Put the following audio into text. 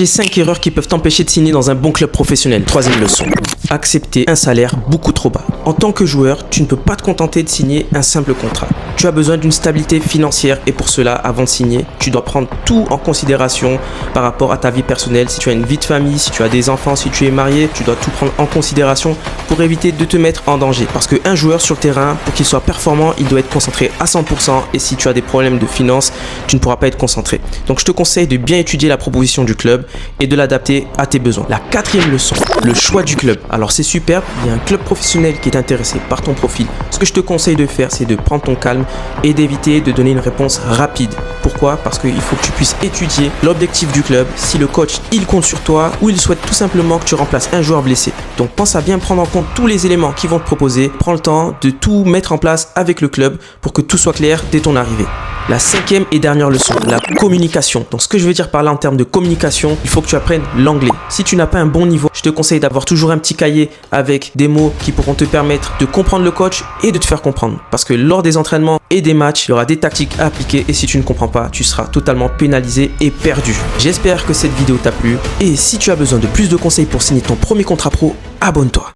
J'ai 5 erreurs qui peuvent t'empêcher de signer dans un bon club professionnel. Troisième leçon. Accepter un salaire beaucoup trop bas. En tant que joueur, tu ne peux pas te contenter de signer un simple contrat. Tu as besoin d'une stabilité financière et pour cela, avant de signer, tu dois prendre tout en considération par rapport à ta vie personnelle. Si tu as une vie de famille, si tu as des enfants, si tu es marié, tu dois tout prendre en considération pour éviter de te mettre en danger. Parce qu'un joueur sur le terrain, pour qu'il soit performant, il doit être concentré à 100% et si tu as des problèmes de finances, tu ne pourras pas être concentré. Donc je te conseille de bien étudier la proposition du club et de l'adapter à tes besoins. La quatrième leçon, le choix du club. Alors c'est superbe, il y a un club professionnel qui est intéressé par ton profil. Ce que je te conseille de faire, c'est de prendre ton calme et d'éviter de donner une réponse rapide. Pourquoi? Parce qu'il faut que tu puisses étudier l'objectif du club, si le coach il compte sur toi ou il souhaite tout simplement que tu remplaces un joueur blessé. Donc pense à bien prendre en compte tous les éléments qu'ils vont te proposer. Prends le temps de tout mettre en place avec le club pour que tout soit clair dès ton arrivée. La cinquième et dernière leçon, la communication. Donc ce que je veux dire par là en termes de communication, il faut que tu apprennes l'anglais. Si tu n'as pas un bon niveau, je te conseille d'avoir toujours un petit cahier avec des mots qui pourront te permettre de comprendre le coach et de te faire comprendre. Parce que lors des entraînements et des matchs, il y aura des tactiques à appliquer et si tu ne comprends pas, tu seras totalement pénalisé et perdu. J'espère que cette vidéo t'a plu et si tu as besoin de plus de conseils pour signer ton premier contrat pro, abonne-toi.